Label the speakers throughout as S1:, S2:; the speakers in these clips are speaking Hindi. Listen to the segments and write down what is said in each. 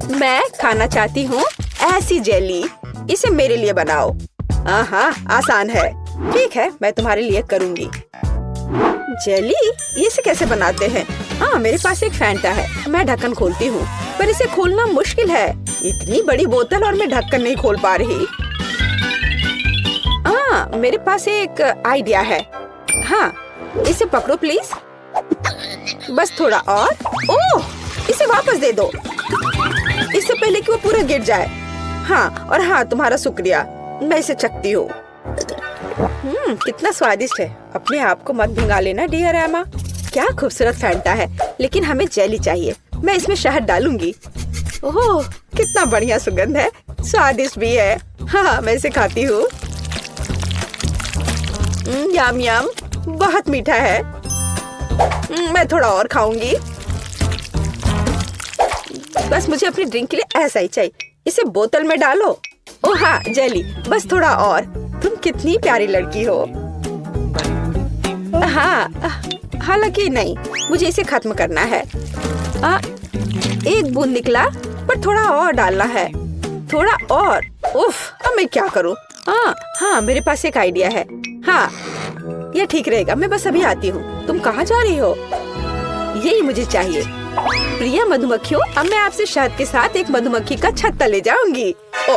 S1: मैं खाना चाहती हूँ ऐसी जेली। इसे मेरे लिए बनाओ। हाँ, आसान है। ठीक है, मैं तुम्हारे लिए करूँगी। जेली, इसे कैसे बनाते हैं? हाँ, मेरे पास एक फैंटा है। मैं ढक्कन खोलती हूँ, पर इसे खोलना मुश्किल है। इतनी बड़ी बोतल और मैं ढक्कन नहीं खोल पा रही। हाँ, मेरे पास एक आइडिया है। हाँ, इसे पकड़ो प्लीज। बस थोड़ा और। ओह, इसे वापस दे दो, इससे पहले कि वो पूरा गिर जाए। हाँ, और हाँ, तुम्हारा शुक्रिया। मैं इसे चखती हूँ। कितना स्वादिष्ट है। अपने आप को मत भिंगा लेना डियर एमा। क्या खूबसूरत फैंटा है, लेकिन हमें जेली चाहिए। मैं इसमें शहद डालूंगी। ओह, कितना बढ़िया सुगंध है। स्वादिष्ट भी है। हाँ, मैं इसे खाती हूँ। यम यम, बहुत मीठा है। मैं थोड़ा और खाऊंगी। बस मुझे अपनी ड्रिंक के लिए ऐसा ही चाहिए। इसे बोतल में डालो। ओह हाँ, जेली, बस थोड़ा और। तुम कितनी प्यारी लड़की हो। हाँ, हालांकि नहीं, मुझे इसे खत्म करना है। एक बूंद निकला, पर थोड़ा और डालना है। थोड़ा और। उफ, अब मैं क्या करूँ? हाँ, मेरे पास एक आइडिया है। हाँ, यह ठीक रहेगा। मैं बस अभी आती हूँ। तुम कहाँ जा रही हो? यही मुझे चाहिए। प्रिय मधुमक्खियों, अब मैं आपसे शहद के साथ एक मधुमक्खी का छत्ता ले जाऊंगी। ओ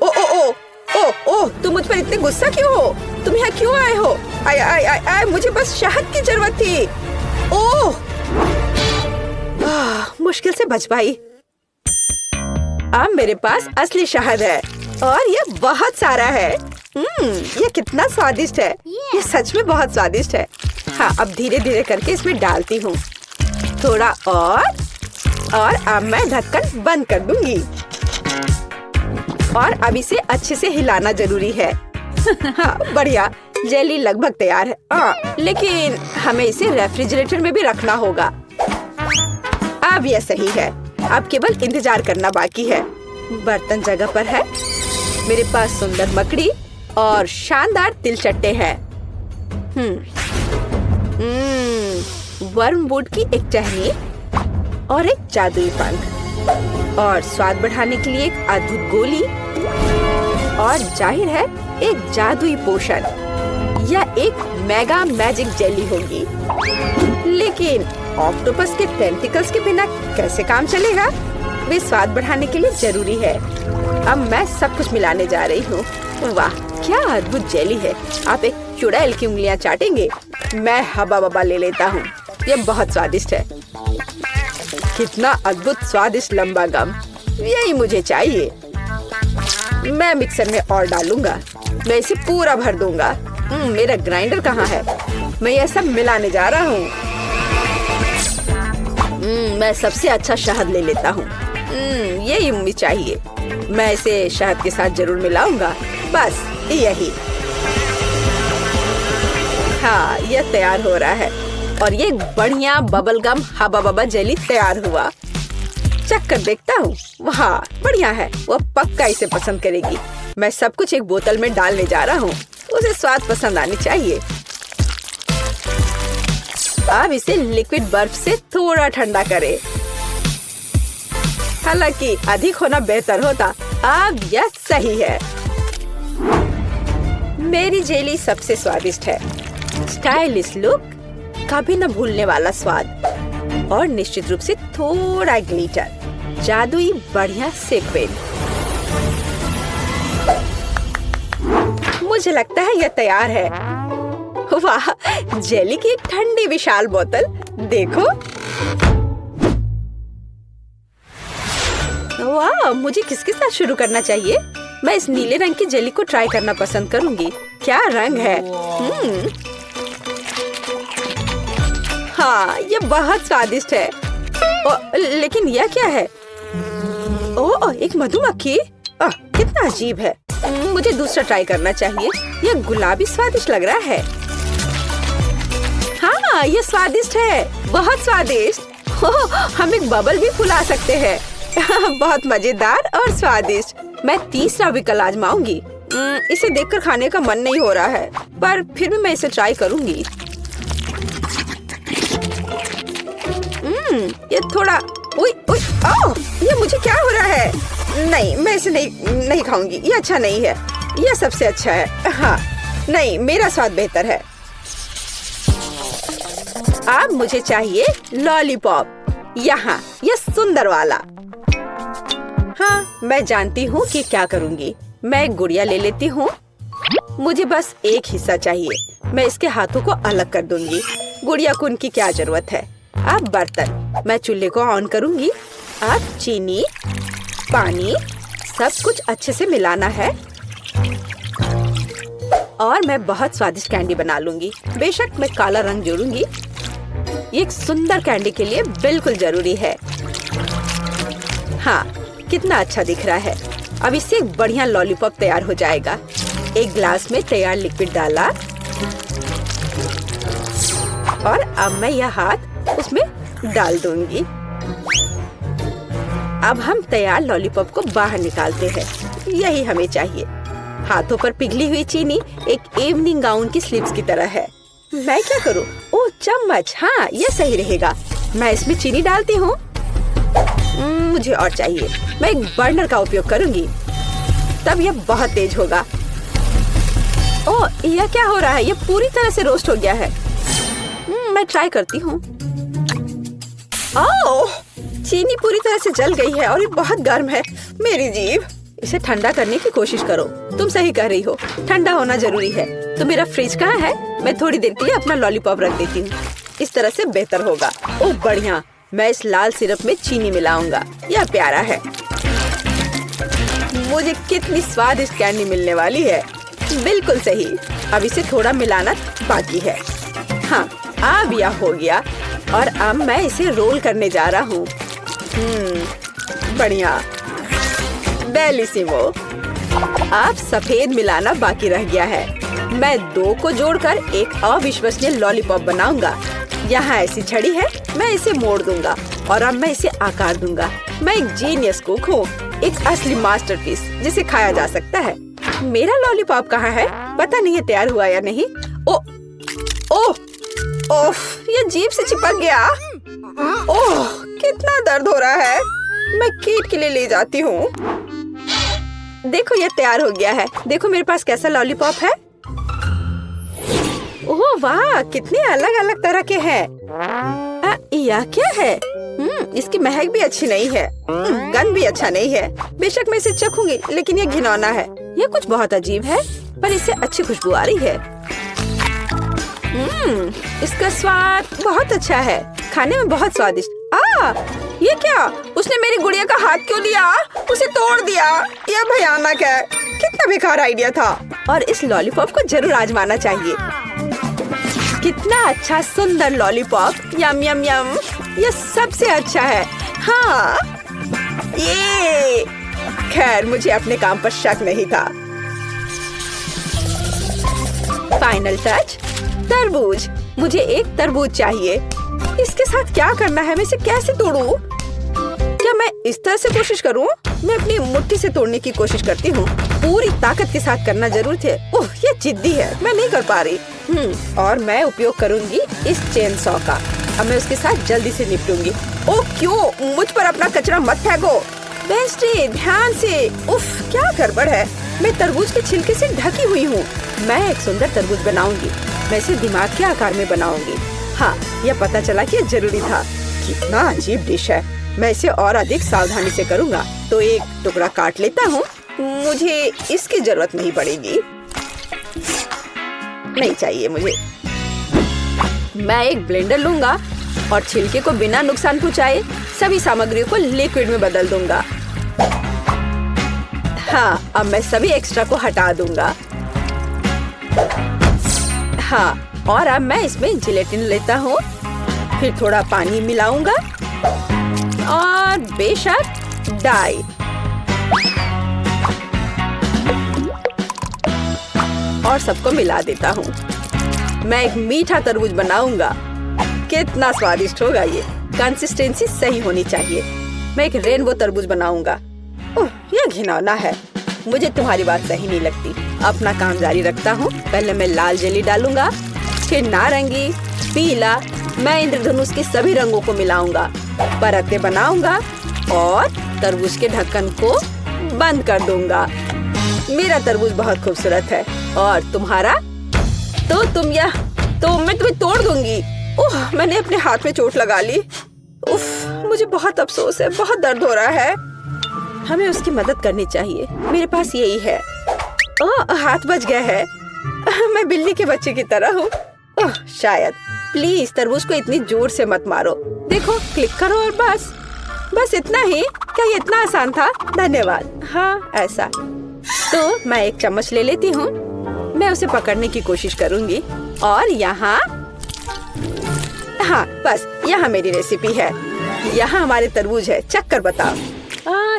S1: ओ ओ ओ ओ ओ, तुम मुझ पर इतने गुस्सा क्यों हो? तुम यहाँ क्यों आए हो? आय आय आय आय, मुझे बस शहद की जरूरत थी। ओह, मुश्किल से बच पाई। अब मेरे पास असली शहद है और ये बहुत सारा है। ये कितना स्वादिष्ट है। ये सच में बहुत स्वादिष्ट है। हाँ, अब धीरे धीरे करके इसमें डालती हूँ। थोड़ा और अब मैं ढक्कन बंद कर दूंगी। और अब इसे अच्छे से हिलाना जरूरी है। हाँ, बढ़िया। जेली लगभग तैयार है। लेकिन हमें इसे रेफ्रिजरेटर में भी रखना होगा। अब यह सही है। अब केवल इंतजार करना बाकी है। बर्तन जगह पर है। मेरे पास सुंदर मकड़ी और शानदार तिलचट्टे हैं। वर्मवुड की एक टहनी और एक जादुई पंख और स्वाद बढ़ाने के लिए एक अद्भुत गोली और जाहिर है एक जादुई पोशन। यह एक मेगा मैजिक जेली होगी। लेकिन ऑक्टोपस के टेंटिकल्स के बिना कैसे काम चलेगा? वे स्वाद बढ़ाने के लिए जरूरी है। अब मैं सब कुछ मिलाने जा रही हूँ। वाह, क्या अद्भुत जेली है। आप एक चुड़ैल की उंगलियां चाटेंगे। मैं हबा बबा ले लेता हूँ। यह बहुत स्वादिष्ट है। कितना अद्भुत स्वादिष्ट लंबा गम। यही मुझे चाहिए। मैं मिक्सर में और डालूंगा। मैं इसे पूरा भर दूंगा। मेरा ग्राइंडर कहाँ है? मैं यह सब मिलाने जा रहा हूँ। मैं सबसे अच्छा शहद ले लेता हूँ। यही मुझे चाहिए। मैं इसे शहद के साथ जरूर मिलाऊंगा। बस यही। हाँ, यह तैयार हो रहा है और ये बढ़िया बबल गम हबा बबा जेली तैयार हुआ। चख कर देखता हूँ। वाह, बढ़िया है। वो पक्का इसे पसंद करेगी। मैं सब कुछ एक बोतल में डालने जा रहा हूँ। उसे स्वाद पसंद आनी चाहिए। अब इसे लिक्विड बर्फ से थोड़ा ठंडा करें। हालांकि अधिक होना बेहतर होता। अब यह सही है। मेरी जेली सबसे स्वादिष्ट है। स्टाइलिश लुक, कभी न भूलने वाला स्वाद और निश्चित रूप से थोड़ा ग्लिटर, जादुई बढ़िया सीक्वेंस। मुझे लगता है यह तैयार है। वाह, जेली की एक ठंडी विशाल बोतल। देखो। वाह, मुझे किसके साथ शुरू करना चाहिए? मैं इस नीले रंग की जेली को ट्राई करना पसंद करूंगी। क्या रंग है। हाँ, ये बहुत स्वादिष्ट है। लेकिन यह क्या है? ओह, एक मधुमक्खी। कितना अजीब है। मुझे दूसरा ट्राई करना चाहिए। यह गुलाबी स्वादिष्ट लग रहा है। हाँ, ये स्वादिष्ट है। बहुत स्वादिष्ट। हम एक बबल भी फुला सकते हैं। बहुत मजेदार और स्वादिष्ट। मैं तीसरा विकल्प आजमाऊंगी। इसे देखकर खाने का मन नहीं हो रहा है, पर फिर भी मैं इसे ट्राई करूंगी। ये थोड़ा ये ये मुझे क्या हो रहा है? नहीं, मैं इसे नहीं खाऊंगी। ये अच्छा नहीं है। यह सबसे अच्छा है। हाँ, नहीं, मेरा स्वाद बेहतर है। अब मुझे चाहिए लॉलीपॉप। यहाँ, यह सुंदर वाला। हाँ, मैं जानती हूँ कि क्या करूँगी। मैं एक गुड़िया ले लेती हूँ। मुझे बस एक हिस्सा चाहिए। मैं इसके हाथों को अलग कर दूंगी। गुड़िया को उनकी क्या जरूरत है। अब बर्तन, मैं चूल्हे को ऑन करूँगी। अब चीनी, पानी, सब कुछ अच्छे से मिलाना है और मैं बहुत स्वादिष्ट कैंडी बना लूंगी। बेशक मैं काला रंग जोड़ूंगी। ये एक सुंदर कैंडी के लिए बिल्कुल जरूरी है। हाँ, कितना अच्छा दिख रहा है। अब इससे एक बढ़िया लॉलीपॉप तैयार हो जाएगा। एक ग्लास में तैयार लिक्विड डाला और अब मैं यह हाथ उसमें डाल दूंगी। अब हम तैयार लॉलीपॉप को बाहर निकालते हैं। यही हमें चाहिए। हाथों पर पिघली हुई चीनी एक इवनिंग गाउन की स्लीव्स की तरह है। मैं क्या करूं? ओह, चम्मच। हाँ, यह सही रहेगा। मैं इसमें चीनी डालती हूँ। मुझे और चाहिए। मैं एक बर्नर का उपयोग करूंगी, तब यह बहुत तेज होगा। ओह, यह क्या हो रहा है? यह पूरी तरह से रोस्ट हो गया है। मैं ट्राई करती हूँ। ओह, चीनी पूरी तरह से जल गई है और ये बहुत गर्म है। मेरी जीभ। इसे ठंडा करने की कोशिश करो। तुम सही कह रही हो, ठंडा होना जरूरी है। तो मेरा फ्रिज कहाँ है? मैं थोड़ी देर के लिए अपना लॉलीपॉप रख देती हूँ। इस तरह से बेहतर होगा। ओह बढ़िया। मैं इस लाल सिरप में चीनी मिलाऊंगा। यह प्यारा है। मुझे कितनी स्वादिष्ट कैंडी मिलने वाली है। बिल्कुल सही। अब इसे थोड़ा मिलाना बाकी है। हाँ, अब यह हो गया और अब मैं इसे रोल करने जा रहा हूँ। बढ़िया, बेलिसिमो। अब सफेद मिलाना बाकी रह गया है। मैं दो को जोड़कर एक अविश्वसनीय लॉलीपॉप बनाऊंगा। यहाँ ऐसी छड़ी है, मैं इसे मोड़ दूंगा और अब मैं इसे आकार दूंगा। मैं एक जीनियस कुक हूँ, एक असली मास्टरपीस जिसे खाया जा सकता है। मेरा लॉलीपॉप कहाँ है? पता नहीं है तैयार हुआ या नहीं। ओह, ये जीभ से चिपक गया। ओह, कितना दर्द हो रहा है। मैं कीट के लिए ले जाती हूँ। देखो, ये तैयार हो गया है। देखो मेरे पास कैसा लॉलीपॉप है। ओह वाह, कितने अलग अलग तरह के हैं। यह क्या है? इसकी महक भी अच्छी नहीं है। गंध भी अच्छा नहीं है। बेशक मैं इसे चखूंगी, लेकिन ये घिनौना है। यह कुछ बहुत अजीब है, पर इससे अच्छी खुशबू आ रही है। इसका स्वाद बहुत अच्छा है। खाने में बहुत स्वादिष्ट। ये क्या? उसने मेरी गुड़िया का हाथ क्यों लिया? उसे तोड़ दिया। यह भयानक है। कितना बेकार आइडिया था। और इस लॉलीपॉप को जरूर आजमाना चाहिए। कितना अच्छा सुंदर लॉलीपॉप। यम यम यम। यह सबसे अच्छा है। हाँ, ये। खैर, मुझे अपने काम पर शक नहीं था। फाइनल टच, तरबूज। मुझे एक तरबूज चाहिए। इसके साथ क्या करना है? मैं इसे कैसे तोड़ूं? क्या मैं इस तरह से कोशिश करूं? मैं अपनी मुट्ठी से तोड़ने की कोशिश करती हूँ। पूरी ताकत के साथ करना जरूर थे। ओह, ये जिद्दी है। मैं नहीं कर पा रही। और मैं उपयोग करूंगी इस चेन सॉ का। अब मैं उसके साथ जल्दी से निपटूंगी। ओह क्यों? मुझ पर अपना कचरा मत फेंको। वेंसडे, ध्यान से। उफ, क्या गड़बड़ है। मैं तरबूज के छिलके से ढकी हुई हूँ। मैं एक सुंदर तरबूज बनाऊंगी। मैं इसे दिमाग के आकार में बनाऊंगी। हाँ, यह पता चला कि यह जरूरी था। कितना अजीब डिश है। मैं इसे और अधिक सावधानी से करूँगा। तो एक टुकड़ा काट लेता हूँ। मुझे इसकी जरूरत नहीं पड़ेगी। नहीं चाहिए मुझे। मैं एक ब्लेंडर लूंगा और छिलके को बिना नुकसान पहुँचाए सभी सामग्रियों को लिक्विड में बदल दूंगा। हाँ, अब मैं सभी एक्स्ट्रा को हटा दूंगा। हाँ, और अब मैं इसमें जिलेटिन लेता हूँ। फिर थोड़ा पानी मिलाऊंगा और बेशक डाई। और सबको मिला देता हूँ। मैं एक मीठा तरबूज बनाऊंगा। कितना स्वादिष्ट होगा ये। कंसिस्टेंसी सही होनी चाहिए। मैं एक रेनबो तरबूज बनाऊंगा। ओह, यह घिनौना है। मुझे तुम्हारी बात सही नहीं लगती। अपना काम जारी रखता हूँ। पहले मैं लाल जेली डालूंगा, फिर नारंगी, पीला। मैं इंद्रधनुष के सभी रंगों को मिलाऊंगा, परतें बनाऊंगा और तरबूज के ढक्कन को बंद कर दूंगा। मेरा तरबूज बहुत खूबसूरत है और तुम्हारा? तो मैं तुम्हें तोड़ दूंगी। ओह, मैंने अपने हाथ में चोट लगा ली। उफ, मुझे बहुत अफसोस है, बहुत दर्द हो रहा है। हमें उसकी मदद करनी चाहिए। मेरे पास यही है। ओह, हाथ बच गया है। मैं बिल्ली के बच्चे की तरह हूँ। ओह, शायद। प्लीज तरबूज को इतनी जोर से मत मारो। देखो, क्लिक करो और बस इतना ही। क्या ये इतना आसान था? धन्यवाद। हाँ, ऐसा। तो मैं एक चम्मच ले लेती हूँ। मैं उसे पकड़ने की कोशिश करूंगी और यहाँ, हाँ, बस यहाँ मेरी रेसिपी है। यहाँ हमारे तरबूज है। चख कर बताओ।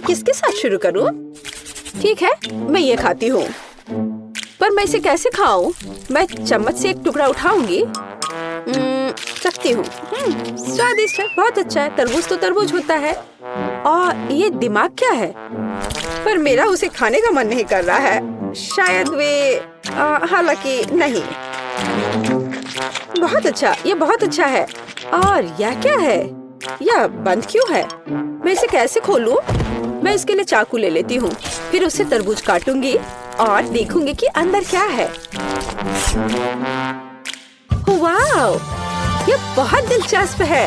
S1: किसके साथ शुरू करूँ? ठीक है, मैं ये खाती हूँ। पर मैं इसे कैसे खाऊं? मैं चम्मच से एक टुकड़ा उठाऊंगी। चखती हूँ। स्वादिष्ट है, बहुत अच्छा है। तरबूज तो तरबूज होता है। और ये दिमाग क्या है? पर मेरा उसे खाने का मन नहीं कर रहा है। शायद हालांकि नहीं। बहुत अच्छा, ये बहुत अच्छा है। और यह क्या है? यह बंद क्यों है? मैं इसे कैसे खोलूं? मैं इसके लिए चाकू ले लेती हूँ। फिर उससे तरबूज काटूंगी और देखूंगी कि अंदर क्या है। वाओ, ये बहुत दिलचस्प है।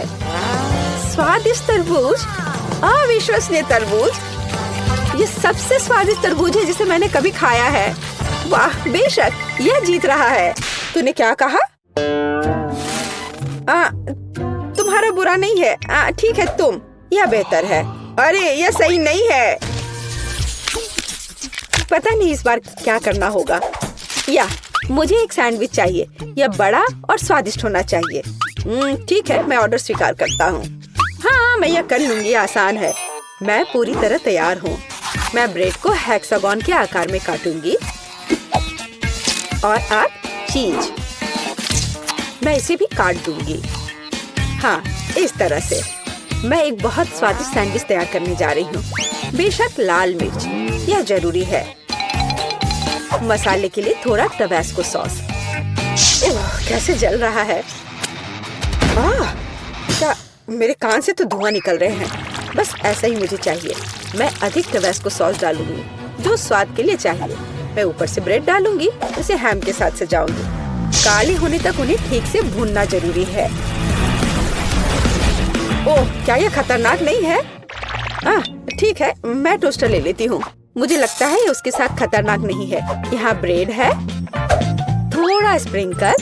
S1: स्वादिष्ट तरबूज, अविश्वसनीय तरबूज। ये सबसे स्वादिष्ट तरबूज है जिसे मैंने कभी खाया है। वाह, बेशक यह जीत रहा है। तूने क्या कहा? तुम्हारा बुरा नहीं है। ठीक है, तुम। यह बेहतर है। अरे, यह सही नहीं है। पता नहीं इस बार क्या करना होगा। मुझे एक सैंडविच चाहिए। यह बड़ा और स्वादिष्ट होना चाहिए। ठीक है, मैं ऑर्डर स्वीकार करता हूँ। हाँ, मैं यह कर लूंगी। आसान है। मैं पूरी तरह तैयार हूँ। मैं ब्रेड को हेक्सागोन के आकार में काटूंगी और अब चीज। मैं इसे भी काट दूंगी। हाँ, इस तरह से मैं एक बहुत स्वादिष्ट सैंडविच तैयार करने जा रही हूँ। बेशक लाल मिर्च, यह जरूरी है। मसाले के लिए थोड़ा टबास्को सॉस। कैसे जल रहा है। क्या मेरे कान से तो धुआं निकल रहे हैं। बस ऐसा ही मुझे चाहिए। मैं अधिक टबास्को सॉस डालूंगी, जो स्वाद के लिए चाहिए। मैं ऊपर से ब्रेड डालूंगी, इसे हैम के साथ सजाऊंगी। काले होने तक उन्हें ठीक से भूनना जरूरी है। ओह, क्या यह खतरनाक नहीं है? ठीक है, मैं टोस्टर ले लेती हूँ। मुझे लगता है ये उसके साथ खतरनाक नहीं है। यहाँ ब्रेड है, थोड़ा स्प्रिंकल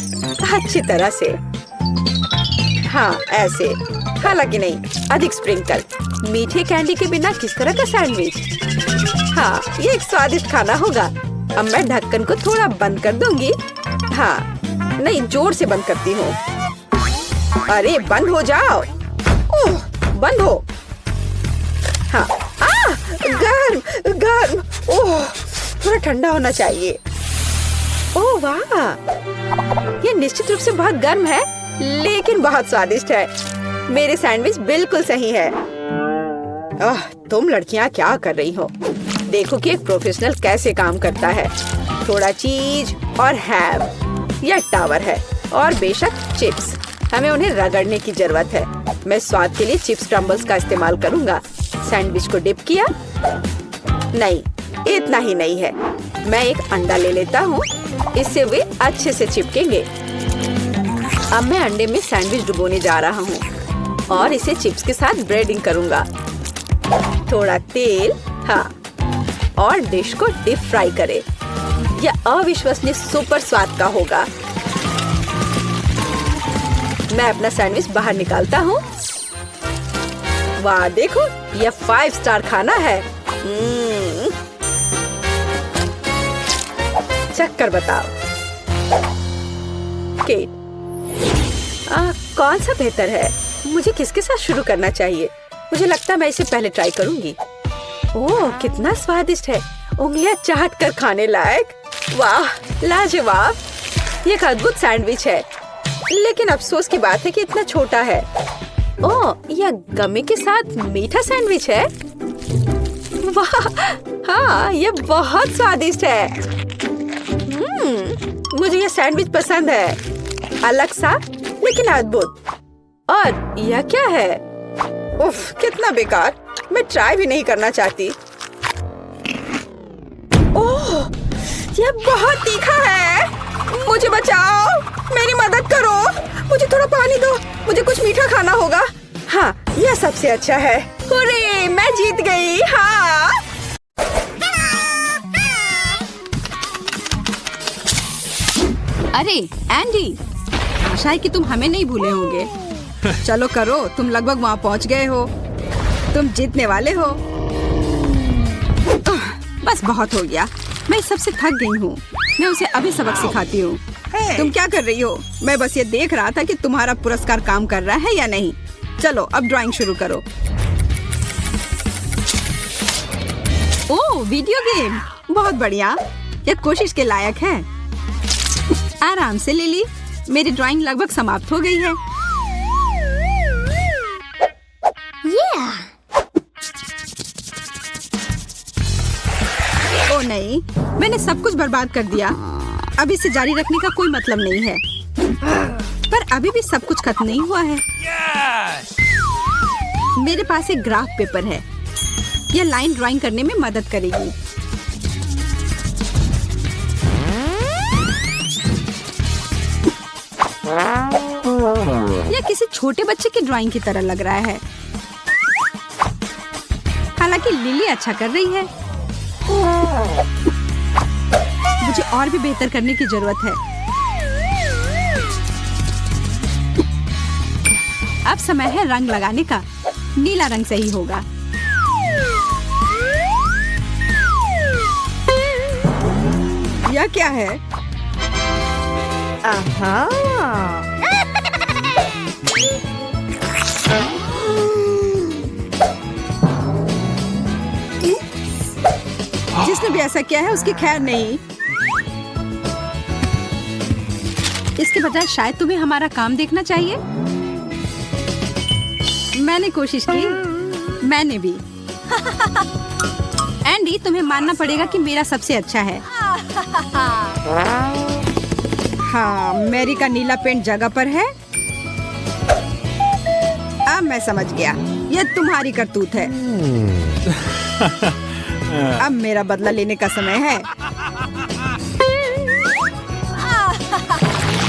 S1: अच्छी तरह से। हाँ, ऐसे। हालांकि नहीं, अधिक स्प्रिंकल। मीठे कैंडी के बिना किस तरह का सैंडविच? हाँ, ये एक स्वादिष्ट खाना होगा। अब मैं ढक्कन को थोड़ा बंद कर दूंगी। हाँ, नहीं, जोर से बंद करती हूँ। अरे, बंद हो जाओ। ओह, बंद हो। हाँ, गर्म गर्म। ओह, थोड़ा ठंडा होना चाहिए। ओह वाह, ये निश्चित रूप से बहुत गर्म है, लेकिन बहुत स्वादिष्ट है। मेरे सैंडविच बिल्कुल सही है। तुम लड़कियां क्या कर रही हो? देखो कि एक प्रोफेशनल कैसे काम करता है। थोड़ा चीज और हैम। यह टावर है और बेशक चिप्स। हमें उन्हें रगड़ने की जरूरत है। मैं स्वाद के लिए चिप्स क्रम्बल्स का इस्तेमाल करूंगा। सैंडविच को डिप किया। नहीं, इतना ही नहीं है। मैं एक अंडा ले लेता हूँ, इससे वे अच्छे से चिपकेंगे। अब मैं अंडे में सैंडविच डुबोने जा रहा हूँ और इसे चिप्स के साथ ब्रेडिंग करूंगा। थोड़ा तेल, हाँ, और डिश को डीप फ्राई करें। यह अविश्वसनीय सुपर स्वाद का होगा। मैं अपना सैंडविच बाहर निकालता हूँ। वाह, देखो, यह 5 स्टार खाना है। चख कर बताओ। केट, कौन सा बेहतर है? मुझे किसके साथ शुरू करना चाहिए? मुझे लगता है मैं इसे पहले ट्राई करूंगी। ओह, कितना स्वादिष्ट है। उंगलियां चाट कर खाने लायक। वाह, लाजवाब। ये एक अद्भुत सैंडविच है, लेकिन अफसोस की बात है कि इतना छोटा है। ओह, यह गमी के साथ मीठा सैंडविच है। वाह, हाँ, यह बहुत स्वादिष्ट है। मुझे यह सैंडविच पसंद है। अलग सा, लेकिन अद्भुत। और यह क्या है? उफ, कितना बेकार। मैं ट्राई भी नहीं करना चाहती। ओह, ये बहुत तीखा है। मुझे बचाओ, मेरी मदद करो। मुझे थोड़ा पानी दो, मुझे कुछ मीठा खाना होगा। हाँ, यह सबसे अच्छा है। हुर्रे, मैं जीत गई। हाँ।
S2: अरे एंडी, आशा है कि तुम हमें नहीं भूले होंगे। चलो करो, तुम लगभग वहाँ पहुँच गए हो। तुम जीतने वाले हो। बस बहुत हो गया, मैं सबसे थक गई हूँ। मैं उसे अभी सबक सिखाती हूँ। तुम क्या कर रही हो? मैं बस ये देख रहा था कि तुम्हारा पुरस्कार काम कर रहा है या नहीं। चलो अब ड्राइंग शुरू करो। ओह, वीडियो गेम, बहुत बढ़िया। यह कोशिश के लायक है। आराम से लिली, मेरी ड्राइंग लगभग समाप्त हो गई है। ओ नहीं, मैंने सब कुछ बर्बाद कर दिया। अब इसे जारी रखने का कोई मतलब नहीं है। पर अभी भी सब कुछ खत्म नहीं हुआ है। मेरे पास एक ग्राफ पेपर है। यह लाइन ड्राइंग करने में मदद करेगी। यह किसी छोटे बच्चे की ड्राइंग की तरह लग रहा है। हालांकि लिली अच्छा कर रही है। मुझे और भी बेहतर करने की जरूरत है। अब समय है रंग लगाने का। नीला रंग सही होगा। यह क्या है? जिसने भी ऐसा किया है उसकी खैर नहीं। इसके बजाय शायद तुम्हें हमारा काम देखना चाहिए। मैंने कोशिश की। मैंने भी। एंडी, तुम्हें मानना पड़ेगा कि मेरा सबसे अच्छा है। हाँ, मैरी का नीला पेंट जगह पर है। अब मैं समझ गया, यह तुम्हारी करतूत है। अब मेरा बदला लेने का समय है।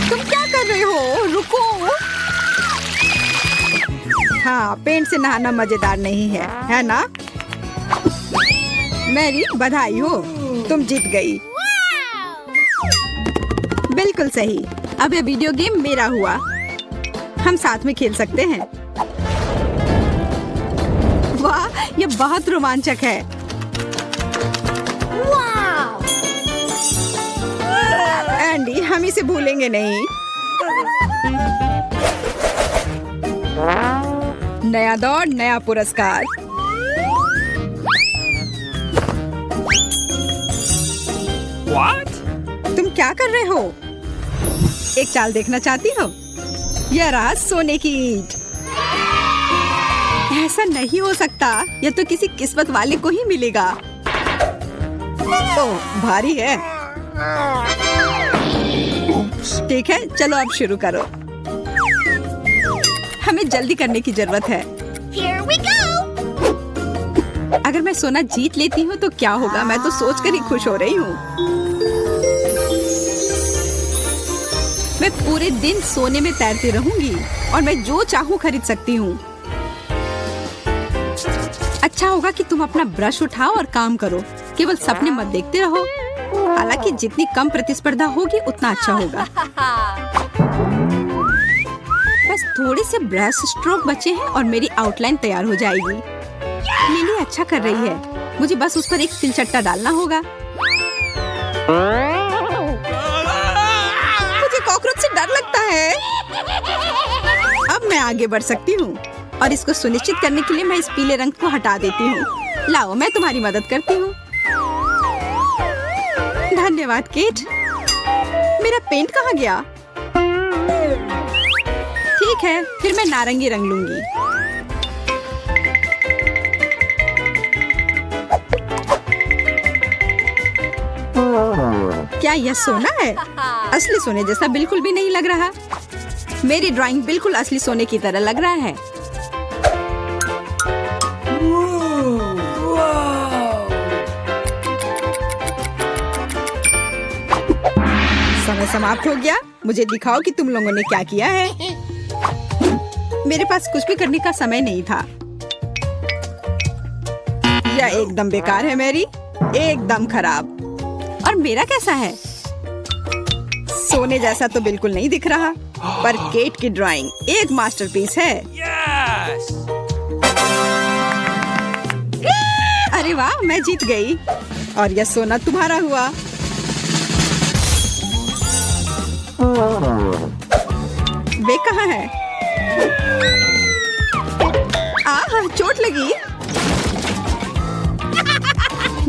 S2: तुम क्या कर रहे हो? रुको। हाँ, पेंट से नहाना मजेदार नहीं है ना? मैरी, बधाई हो, तुम जीत गई। बिल्कुल सही। अब यह वीडियो गेम मेरा हुआ। हम साथ में खेल सकते हैं। वाह, यह बहुत रोमांचक है। एंडी, हम इसे भूलेंगे नहीं। नया दौर, नया पुरस्कार।
S3: What?
S2: तुम क्या कर रहे हो? एक चाल देखना चाहती हो? यह रहा सोने की ईंट। ऐसा नहीं हो सकता। यह तो किसी किस्मत वाले को ही मिलेगा। ओह, भारी है। ठीक है, चलो अब शुरू करो। हमें जल्दी करने की जरूरत है।
S4: Here we go!
S2: अगर मैं सोना जीत लेती हूँ तो क्या होगा? मैं तो सोचकर ही खुश हो रही हूँ। मैं पूरे दिन सोने में तैरती रहूंगी और मैं जो चाहूँ खरीद सकती हूँ। अच्छा होगा कि तुम अपना ब्रश उठाओ और काम करो। केवल सपने मत देखते रहो। हालांकि जितनी कम प्रतिस्पर्धा होगी उतना अच्छा होगा। बस थोड़े से ब्रश स्ट्रोक बचे हैं और मेरी आउटलाइन तैयार हो जाएगी। लिली अच्छा कर रही है। मुझे बस उस पर एक तिलचट्टा डालना होगा। मुझे कॉकरोच से डर लगता है। अब मैं आगे बढ़ सकती हूँ और इसको सुनिश्चित करने के लिए मैं इस पीले रंग को हटा देती हूँ। लाओ, मैं तुम्हारी मदद करती हूँ। धन्यवाद केट। मेरा पेंट कहाँ गया? ठीक है, फिर मैं नारंगी रंग लूंगी। क्या यह सोना है? असली सोने जैसा बिल्कुल भी नहीं लग रहा। मेरी ड्राइंग बिल्कुल असली सोने की तरह लग रहा है। समाप्त हो गया। मुझे दिखाओ कि तुम लोगों ने क्या किया है। मेरे पास कुछ भी करने का समय नहीं था। यह एकदम बेकार है मैरी, एकदम खराब। और मेरा कैसा है? सोने जैसा तो बिल्कुल नहीं दिख रहा, पर केट की ड्राइंग एक मास्टरपीस है।
S3: Yes!
S2: अरे वाह, मैं जीत गई और यह सोना तुम्हारा हुआ। वे कहाँ है? आह, चोट लगी।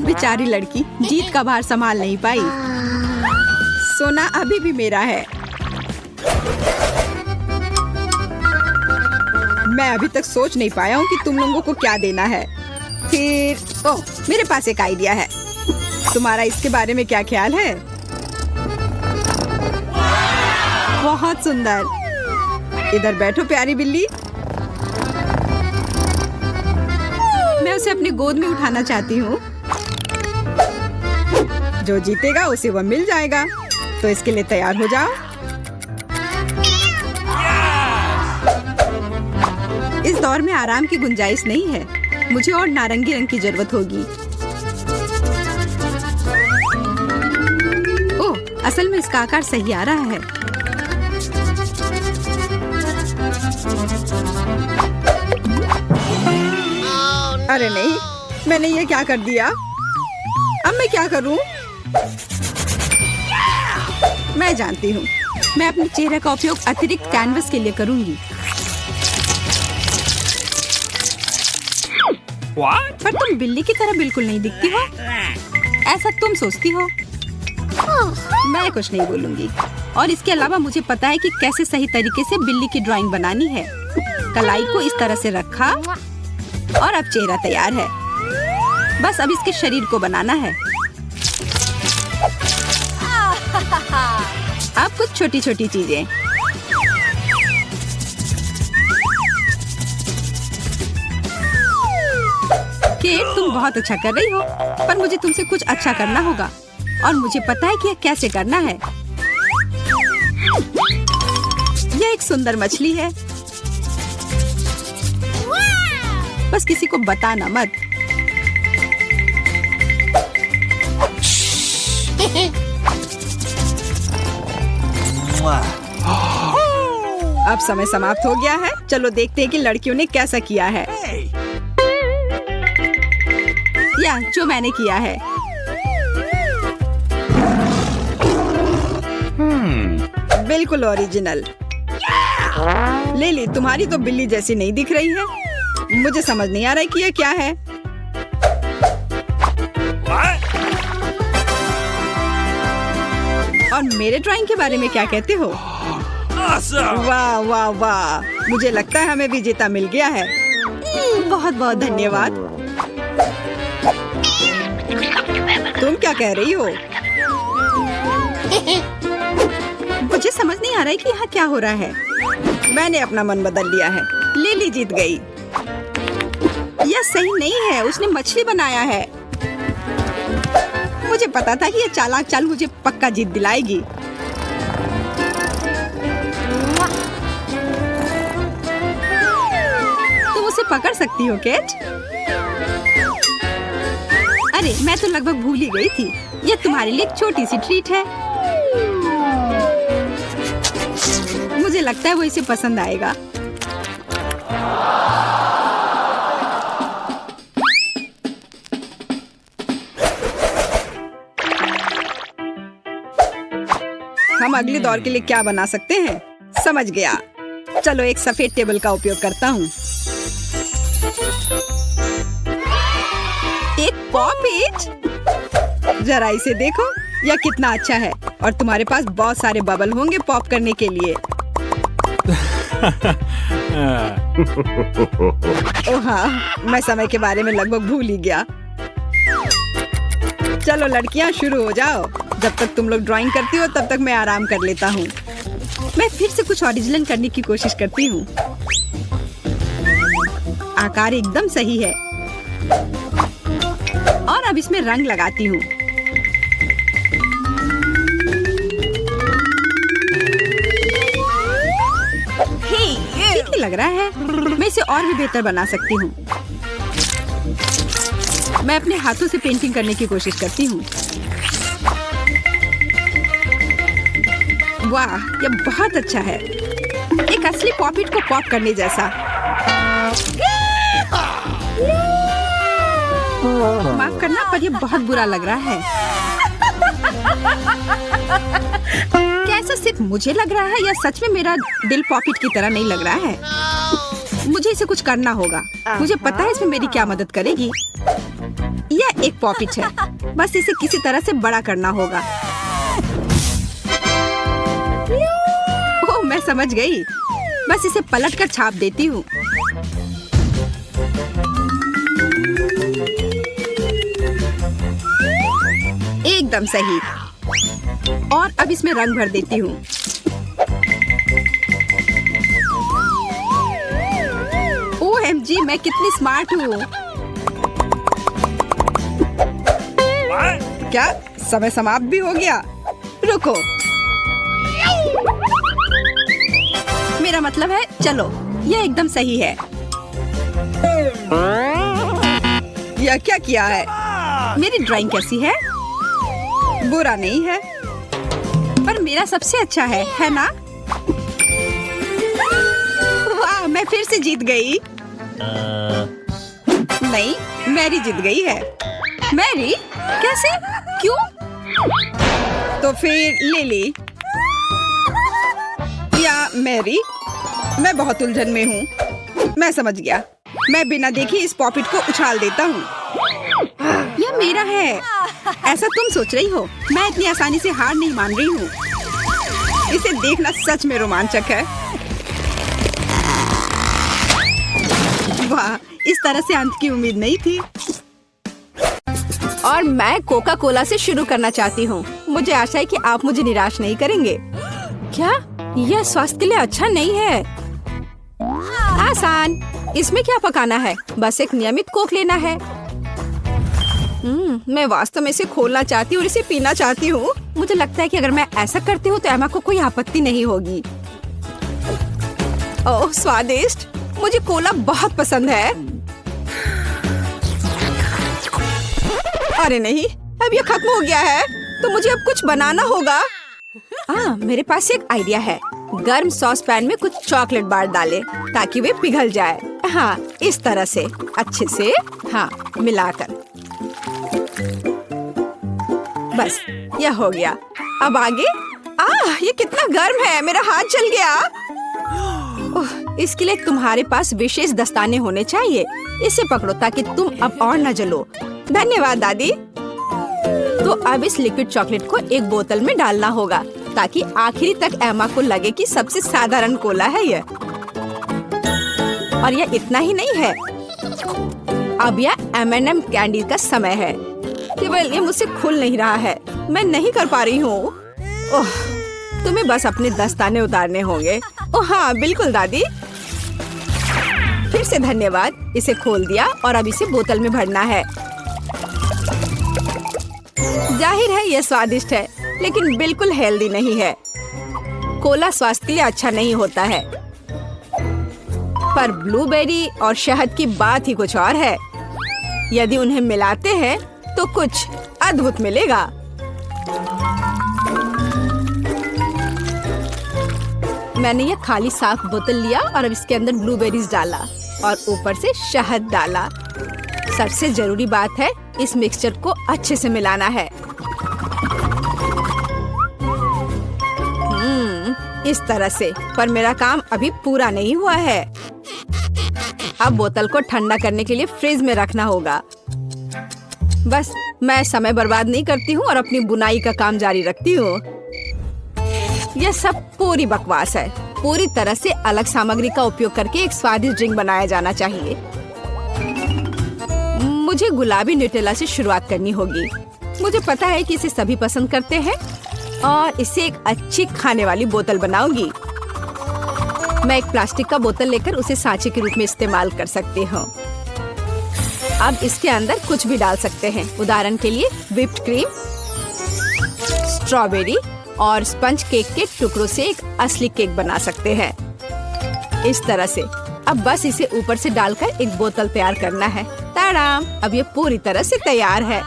S2: बेचारी लड़की जीत का भार संभाल नहीं पाई। सोना अभी भी मेरा है। मैं अभी तक सोच नहीं पाया हूँ कि तुम लोगों को क्या देना है। फिर ओह, मेरे पास एक आइडिया है। तुम्हारा इसके बारे में क्या ख्याल है? बहुत सुंदर। इधर बैठो प्यारी बिल्ली। मैं उसे अपनी गोद में उठाना चाहती हूँ। जो जीतेगा उसे वह मिल जाएगा, तो इसके लिए तैयार हो जाओ। इस दौर में आराम की गुंजाइश नहीं है। मुझे और नारंगी रंग की जरूरत होगी। ओह, असल में इसका आकार सही आ रहा है। अरे नहीं, मैंने ये क्या कर दिया? अब मैं क्या करूं? मैं जानती हूँ। मैं अपने चेहरे का उपयोग अतिरिक्त कैनवस के लिए करूंगी।
S3: What?
S2: पर तुम बिल्ली की तरह बिल्कुल नहीं दिखती हो। ऐसा तुम सोचती हो। मैं कुछ नहीं बोलूंगी। और इसके अलावा मुझे पता है कि कैसे सही तरीके से बिल्ली की ड्राइंग बनानी है। कलाई को इस तरह से रखा और अब चेहरा तैयार है। बस अब इसके शरीर को बनाना है। अब कुछ छोटी छोटी चीजें। केट, तुम बहुत अच्छा कर रही हो, पर मुझे तुमसे कुछ अच्छा करना होगा और मुझे पता है कि यह कैसे करना है। यह एक सुंदर मछली है। बस किसी को बताना मत। अब समय समाप्त हो गया है। चलो देखते हैं कि लड़कियों ने कैसा किया है। या जो मैंने किया है। बिल्कुल ओरिजिनल। लिली, तुम्हारी तो बिल्ली जैसी नहीं दिख रही है। मुझे समझ नहीं आ रहा है कि यह क्या है।
S3: What?
S2: और मेरे ड्राइंग के बारे में क्या कहते हो?
S3: Awesome!
S2: वाह वाह वाह, मुझे लगता है हमें विजेता मिल गया है। बहुत बहुत धन्यवाद। तुम क्या कह रही हो? मुझे समझ नहीं आ रहा है कि यहाँ क्या हो रहा है। मैंने अपना मन बदल लिया है। लिली जीत गई। यह सही नहीं है, उसने मछली बनाया है। मुझे पता था कि यह चालाक चाल मुझे पक्का जीत दिलाएगी। तुम उसे पकड़ सकती हो केट? अरे, मैं तो लगभग भूल ही गई थी। यह तुम्हारे लिए एक छोटी सी ट्रीट है। मुझे लगता है वो इसे पसंद आएगा। हम अगले दौर के लिए क्या बना सकते हैं? समझ गया। चलो एक सफेद टेबल का उपयोग करता हूँ। एक पॉप। जरा इसे देखो, यह कितना अच्छा है। और तुम्हारे पास बहुत सारे बबल होंगे पॉप करने के लिए। ओह हाँ, मैं समय के बारे में लगभग भूल ही गया। चलो लड़कियां, शुरू हो जाओ। जब तक तुम लोग ड्राइंग करती हो तब तक मैं आराम कर लेता हूँ। मैं फिर से कुछ ओरिजिनल करने की कोशिश करती हूँ। आकार एकदम सही है। और अब इसमें रंग लगाती हूँ। लग रहा है। मैं इसे और भी बेहतर बना सकती हूँ। मैं अपने हाथों से पेंटिंग करने की कोशिश करती हूँ। वाह, यह बहुत अच्छा है। एक असली पॉपिट को पॉप करने जैसा। माफ करना, पर यह बहुत बुरा लग रहा है। क्या ऐसा सिर्फ मुझे लग रहा है या सच में मेरा दिल पॉपिट की तरह नहीं लग रहा है? मुझे इसे कुछ करना होगा। मुझे पता है इसमें मेरी क्या मदद करेगी। यह एक पॉपिट है, बस इसे किसी तरह से बड़ा करना होगा। ओह, मैं समझ गई। बस इसे पलट कर छाप देती हूँ। एकदम सही। और अब इसमें रंग भर देती हूँ। OMG, मैं कितनी स्मार्ट हूँ।
S3: What?
S2: क्या समय समाप्त भी हो गया? रुको, मेरा मतलब है चलो, यह एकदम सही है। यह क्या किया है? मेरी ड्राइंग कैसी है? बुरा नहीं है, पर मेरा सबसे अच्छा है ना? वाह, मैं फिर से जीत गई। नहीं, मैरी जीत गई है। मैरी? कैसे? क्यों? तो फिर लिली या मैरी? मैं बहुत उलझन में हूँ। मैं समझ गया। मैं बिना देखे इस पॉपिट को उछाल देता हूँ। यह मेरा है। ऐसा तुम सोच रही हो? मैं इतनी आसानी से हार नहीं मान रही हूँ। इसे देखना सच में रोमांचक है। वाह, इस तरह से अंत की उम्मीद नहीं थी। और मैं कोका कोला से शुरू करना चाहती हूँ। मुझे आशा है कि आप मुझे निराश नहीं करेंगे। क्या यह स्वास्थ्य के लिए अच्छा नहीं है? आसान। इसमें क्या पकाना है? बस एक नियमित कोक लेना है। मैं वास्तव में इसे खोलना चाहती हूँ और इसे पीना चाहती हूँ। मुझे लगता है कि अगर मैं ऐसा करती हूँ तो एमा को कोई आपत्ति नहीं होगी। ओह, स्वादिष्ट। मुझे कोला बहुत पसंद है। अरे नहीं, अब ये खत्म हो गया है, तो मुझे अब कुछ बनाना होगा। हाँ, मेरे पास एक आइडिया है। गर्म सॉस पैन में कुछ चॉकलेट बार डालें ताकि वे पिघल जाए। हाँ, इस तरह से अच्छे से हाँ मिलाकर। बस, यह हो गया। अब आगे। ये कितना गर्म है, मेरा हाथ जल गया। इसके लिए तुम्हारे पास विशेष दस्ताने होने चाहिए। इसे पकड़ो ताकि तुम अब और न जलो। धन्यवाद दादी। तो अब इस लिक्विड चॉकलेट को एक बोतल में डालना होगा ताकि आखिरी तक एमा को लगे कि सबसे साधारण कोला है यह। और यह इतना ही नहीं है। अब यह M&M कैंडी का समय है। केवल ये मुझसे खुल नहीं रहा है। मैं नहीं कर पा रही हूँ। ओह, तुम्हें बस अपने दस्ताने उतारने होंगे। ओह हाँ, बिल्कुल दादी। फिर से धन्यवाद। इसे खोल दिया और अब इसे बोतल में भरना है। जाहिर है यह स्वादिष्ट है, लेकिन बिल्कुल हेल्दी नहीं है। कोला स्वास्थ्य के लिए अच्छा नहीं होता है। पर ब्लूबेरी और शहद की बात ही कुछ और है। यदि उन्हें मिलाते हैं तो कुछ अद्भुत मिलेगा। मैंने यह खाली साफ बोतल लिया और अब इसके अंदर ब्लूबेरीज डाला और ऊपर से शहद डाला। सबसे जरूरी बात है, इस मिक्सचर को अच्छे से मिलाना है। इस तरह से। पर मेरा काम अभी पूरा नहीं हुआ है। अब बोतल को ठंडा करने के लिए फ्रिज में रखना होगा। बस, मैं समय बर्बाद नहीं करती हूँ और अपनी बुनाई का काम जारी रखती हूँ। यह सब पूरी बकवास है। पूरी तरह से अलग सामग्री का उपयोग करके एक स्वादिष्ट ड्रिंक बनाया जाना चाहिए। मुझे गुलाबी न्यूटेला से शुरुआत करनी होगी। मुझे पता है कि इसे सभी पसंद करते हैं और इससे एक अच्छी खाने वाली बोतल बनाऊंगी। मैं एक प्लास्टिक का बोतल लेकर उसे सांचे के रूप में इस्तेमाल कर सकती हूँ। अब इसके अंदर कुछ भी डाल सकते हैं। उदाहरण के लिए व्हिप्ड क्रीम, स्ट्रॉबेरी और स्पंज केक के टुकड़ों से एक असली केक बना सकते हैं। इस तरह से। अब बस इसे ऊपर से डालकर एक बोतल तैयार करना है। ताड़ाम! अब ये पूरी तरह से तैयार है।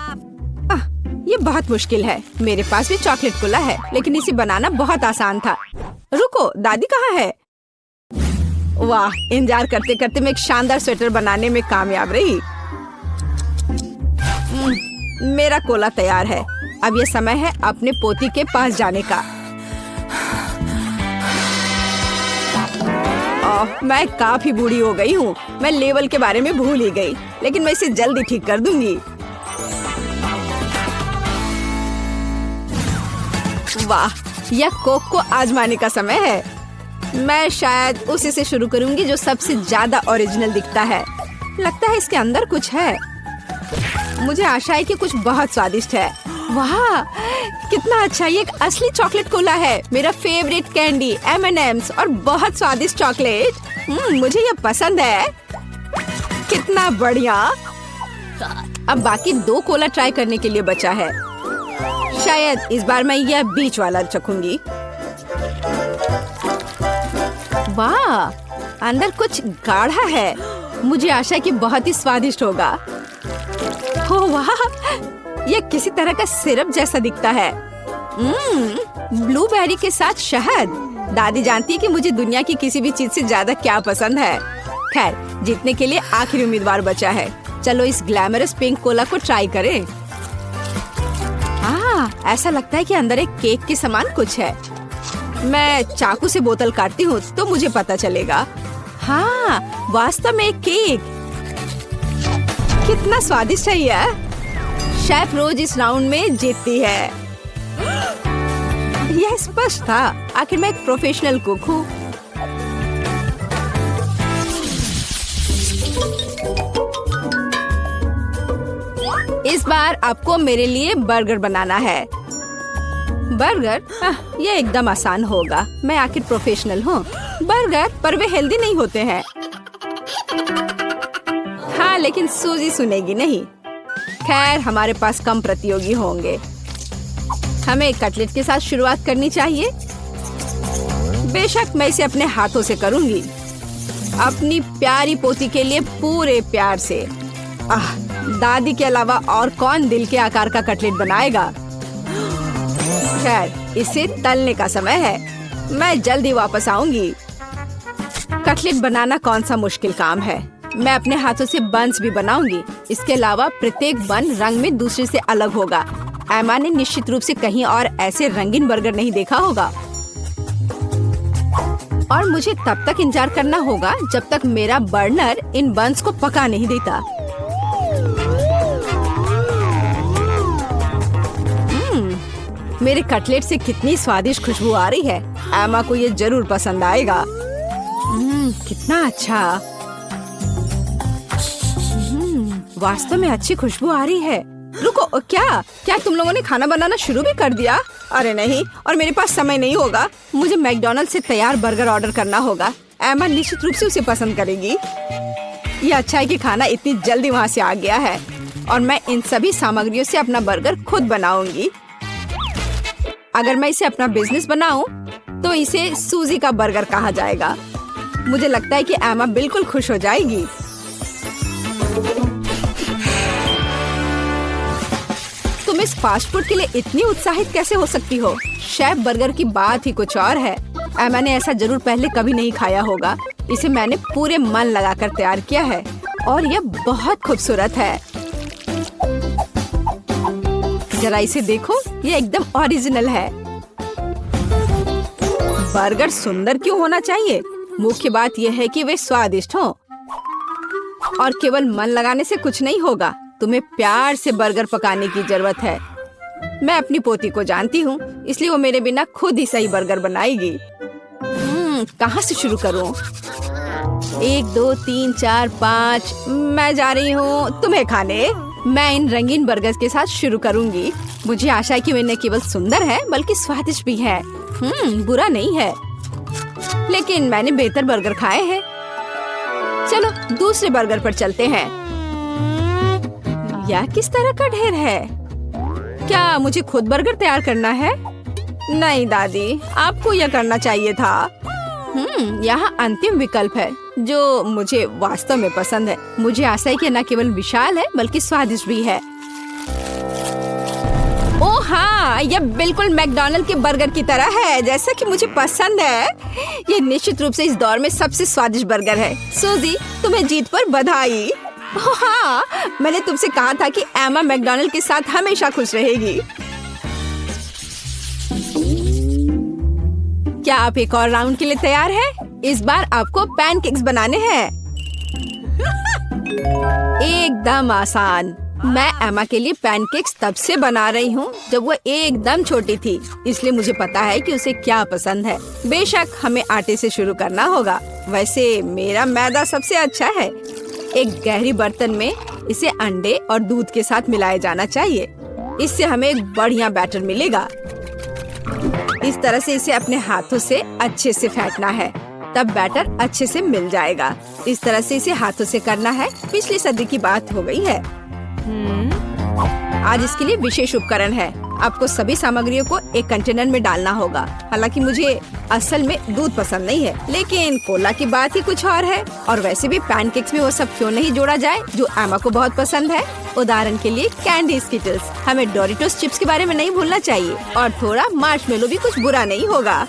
S2: ये बहुत मुश्किल है। मेरे पास भी चॉकलेट कोला है, लेकिन इसे बनाना बहुत आसान था। रुको, दादी कहाँ है? वाह! इंतजार करते करते मैं एक शानदार स्वेटर बनाने में कामयाब रही। मेरा कोला तैयार है। अब ये समय है अपने पोती के पास जाने का। मैं काफी बूढ़ी हो गई हूँ। मैं लेवल के बारे में भूल ही गई, लेकिन मैं इसे जल्दी ठीक कर दूंगी। वाह! यह कोक को आजमाने का समय है। मैं शायद उसी से शुरू करूंगी जो सबसे ज्यादा ओरिजिनल दिखता है। लगता है इसके अंदर कुछ है। मुझे आशा है कि कुछ बहुत स्वादिष्ट है। वाह! कितना अच्छा! ये एक असली चॉकलेट कोला है। मेरा फेवरेट कैंडी M&M's और बहुत स्वादिष्ट चॉकलेट। मुझे ये पसंद है। कितना बढ़िया! अब बाकी 2 कोला ट्राई करने के लिए बचा है। शायद इस बार मैं यह बीच वाला चखूंगी। वाह! अंदर कुछ गाढ़ा है। मुझे आशा है कि बहुत ही स्वादिष्ट होगा। ओह वाह! यह किसी तरह का सिरप जैसा दिखता है। ब्लूबेरी के साथ शहद। दादी जानती है कि मुझे दुनिया की किसी भी चीज से ज्यादा क्या पसंद है। खैर, जीतने के लिए आखिरी उम्मीदवार बचा है। चलो इस ग्लैमरस पिंक कोला को ट्राई करें। ऐसा लगता है कि अंदर एक केक के समान कुछ है। मैं चाकू से बोतल काटती हूँ तो मुझे पता चलेगा। हाँ, वास्तव में एक केक। कितना स्वादिष्ट है यह। शेफ रोज इस राउंड में जीतती है। यह स्पष्ट था। आखिर मैं एक प्रोफेशनल कुक हूँ। इस बार आपको मेरे लिए बर्गर बनाना है। बर्गर? ये एकदम आसान होगा। मैं आखिर प्रोफेशनल हूँ। बर्गर, पर वे हेल्दी नहीं होते हैं। हाँ, लेकिन सूजी सुनेगी नहीं। खैर, हमारे पास कम प्रतियोगी होंगे। हमें कटलेट के साथ शुरुआत करनी चाहिए। बेशक मैं इसे अपने हाथों से करूंगी, अपनी प्यारी पोती के लिए पूरे प्यार से। दादी के अलावा और कौन दिल के आकार का कटलेट बनाएगा। खैर, इसे तलने का समय है। मैं जल्दी वापस आऊंगी। कटलेट बनाना कौन सा मुश्किल काम है। मैं अपने हाथों से बन्स भी बनाऊंगी। इसके अलावा प्रत्येक बन रंग में दूसरे से अलग होगा। एमा ने निश्चित रूप से कहीं और ऐसे रंगीन बर्गर नहीं देखा होगा। और मुझे तब तक इंतजार करना होगा जब तक मेरा बर्नर इन बन्स को पका नहीं देता। मेरे कटलेट से कितनी स्वादिष्ट खुशबू आ रही है। एमा को ये जरूर पसंद आएगा। कितना अच्छा। वास्तव में अच्छी खुशबू आ रही है। रुको, क्या तुम लोगों ने खाना बनाना शुरू भी कर दिया? अरे नहीं, और मेरे पास समय नहीं होगा। मुझे मैकडॉनल्ड से तैयार बर्गर ऑर्डर करना होगा। एमा निश्चित रूप से उसे पसंद करेगी। ये अच्छा है कि खाना इतनी जल्दी वहाँ से आ गया है और मैं इन सभी सामग्रियों से अपना बर्गर खुद बनाऊंगी। अगर मैं इसे अपना बिजनेस बनाऊं तो इसे सूजी का बर्गर कहा जाएगा। मुझे लगता है कि एमा बिल्कुल खुश हो जाएगी। तुम इस फास्ट फूड के लिए इतनी उत्साहित कैसे हो सकती हो? शेफ बर्गर की बात ही कुछ और है। एमा ने ऐसा जरूर पहले कभी नहीं खाया होगा। इसे मैंने पूरे मन लगाकर तैयार किया है और यह बहुत खूबसूरत है। जरा इसे देखो, ये एकदम ओरिजिनल है। बर्गर सुंदर क्यों होना चाहिए? मुख्य बात यह है कि वे स्वादिष्ट हों। और केवल मन लगाने से कुछ नहीं होगा। तुम्हें प्यार से बर्गर पकाने की जरूरत है। मैं अपनी पोती को जानती हूँ, इसलिए वो मेरे बिना खुद ही सही बर्गर बनाएगी। कहाँ से शुरू करूँ? 1 2 3 4 5। मैं जा रही हूँ तुम्हें खाने। मैं इन रंगीन बर्गर्स के साथ शुरू करूंगी। मुझे आशा है कि वे न केवल सुंदर है बल्कि स्वादिष्ट भी है। बुरा नहीं है, लेकिन मैंने बेहतर बर्गर खाए हैं। चलो दूसरे बर्गर पर चलते हैं। यह किस तरह का ढेर है? क्या मुझे खुद बर्गर तैयार करना है? नहीं दादी, आपको यह करना चाहिए था। यहाँ अंतिम विकल्प है जो मुझे वास्तव में पसंद है। मुझे आशा है कि न केवल विशाल है बल्कि स्वादिष्ट भी है। ओह हाँ, यह बिल्कुल मैकडॉनल्ड के बर्गर की तरह है जैसा कि मुझे पसंद है। ये निश्चित रूप से इस दौर में सबसे स्वादिष्ट बर्गर है। सूजी, तुम्हें जीत पर बधाई। ओह हाँ, मैंने तुमसे कहा था कि एमा मैकडॉनल्ड के साथ हमेशा खुश रहेगी। क्या आप एक और राउंड के लिए तैयार हैं? इस बार आपको पैनकेक्स बनाने हैं। एकदम आसान। मैं एमा के लिए पैनकेक्स तब से बना रही हूँ जब वो एकदम छोटी थी, इसलिए मुझे पता है कि उसे क्या पसंद है। बेशक हमें आटे से शुरू करना होगा। वैसे मेरा मैदा सबसे अच्छा है। एक गहरी बर्तन में इसे अंडे और दूध के साथ मिलाया जाना चाहिए। इससे हमें एक बढ़िया बैटर मिलेगा। इस तरह से इसे अपने हाथों से अच्छे से फेंटना है, तब बैटर अच्छे से मिल जाएगा। इस तरह से इसे हाथों से करना है। पिछली सदी की बात हो गई है। आज इसके लिए विशेष उपकरण है। आपको सभी सामग्रियों को एक कंटेनर में डालना होगा। हालांकि मुझे असल में दूध पसंद नहीं है, लेकिन कोला की बात ही कुछ और है। और वैसे भी पैनकेक्स में वो सब क्यों नहीं जोड़ा जाए जो एमा को बहुत पसंद है। उदाहरण के लिए कैंडी स्किटल्स। हमें डोरिटोस चिप्स के बारे में नहीं भूलना चाहिए, और थोड़ा मार्शमेलो भी कुछ बुरा नहीं होगा।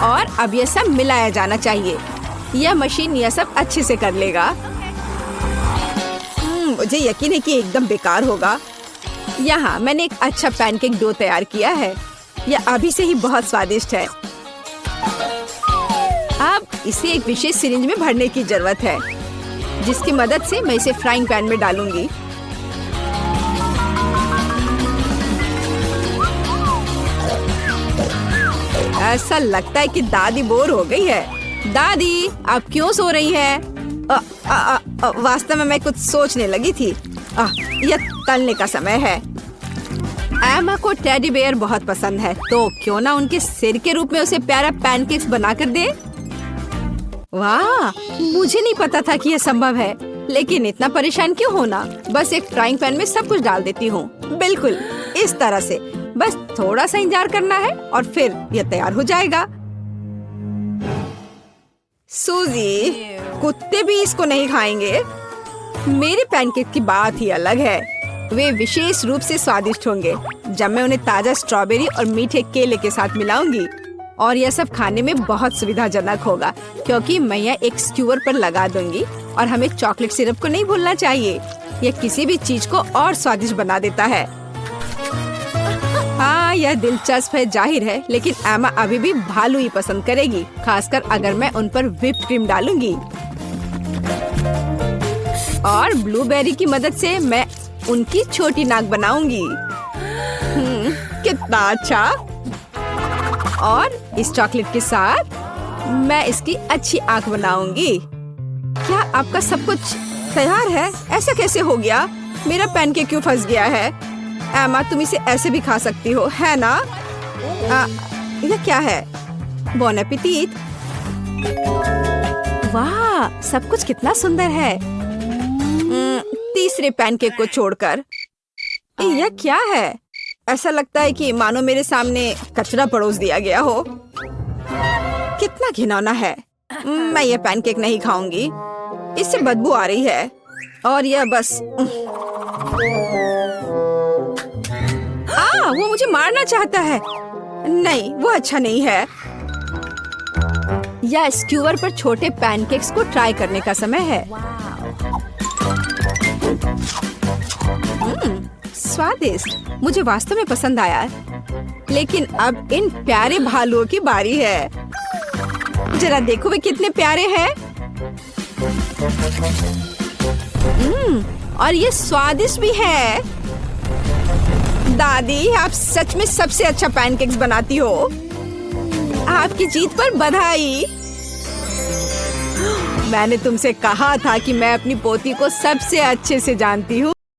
S2: और अब यह सब मिलाया जाना चाहिए। यह मशीन यह सब अच्छे से कर लेगा। मुझे यकीन है कि एकदम बेकार होगा। यहाँ मैंने एक अच्छा पैनकेक डो तैयार किया है। यह अभी से ही बहुत स्वादिष्ट है। अब इसे एक विशेष सिरिंज में भरने की जरूरत है, जिसकी मदद से मैं इसे फ्राइंग पैन में डालूंगी। ऐसा लगता है कि दादी बोर हो गई है। दादी, आप क्यों सो रही हैं? वास्तव में मैं कुछ सोचने लगी थी। यह तलने का समय है। एमा को टेडी बेयर बहुत पसंद है, तो क्यों ना उनके सिर के रूप में उसे प्यारा पैनकेक्स बनाकर दे। वाह, मुझे नहीं पता था कि यह संभव है, लेकिन इतना परेशान क्यों होना। बस एक फ्राइंग पैन में सब कुछ डाल देती हूँ। बिल्कुल इस तरह से। बस थोड़ा सा इंतजार करना है और फिर यह तैयार हो जाएगा। सूजी, कुत्ते भी इसको नहीं खाएंगे। मेरे पैनकेक की बात ही अलग है। वे विशेष रूप से स्वादिष्ट होंगे जब मैं उन्हें ताजा स्ट्रॉबेरी और मीठे केले के साथ मिलाऊंगी। और यह सब खाने में बहुत सुविधाजनक होगा, क्योंकि मैं यह एक स्क्यूअर पर लगा दूंगी। और हमें चॉकलेट सिरप को नहीं भूलना चाहिए। यह किसी भी चीज को और स्वादिष्ट बना देता है। हाँ, यह दिलचस्प है जाहिर है, लेकिन एमा अभी भी भालू ही पसंद करेगी, खासकर अगर मैं उन पर व्हिप्ड क्रीम डालूंगी। और ब्लूबेरी की मदद से मैं उनकी छोटी नाक बनाऊंगी। कितना अच्छा। और इस चॉकलेट के साथ मैं इसकी अच्छी आंख बनाऊंगी। क्या आपका सब कुछ तैयार है? ऐसा कैसे हो गया? मेरा पैनकेक क्यों फंस गया है? एमा, तुम इसे ऐसे भी खा सकती हो, है ना? यह क्या है? बॉन एपेटीट। वाह, सब कुछ कितना सुंदर है। तीसरे पैनकेक को छोड़कर। यह क्या है? ऐसा लगता है कि मानो मेरे सामने कचरा परोस दिया गया हो। कितना घिनौना है। मैं यह पैनकेक नहीं खाऊंगी। इससे बदबू आ रही है। और यह बस वो मुझे मारना चाहता है। नहीं, वो अच्छा नहीं है। या स्क्यूअर पर छोटे पैनकेक्स को ट्राई करने का समय है। स्वादिष्ट, मुझे वास्तव में पसंद आया। लेकिन अब इन प्यारे भालुओं की बारी है। जरा देखो वे कितने प्यारे हैं। और ये स्वादिष्ट भी है। दादी, आप सच में सबसे अच्छा पैनकेक्स बनाती हो। आपकी जीत पर बधाई। मैंने तुमसे कहा था कि मैं अपनी पोती को सबसे अच्छे से जानती हूँ।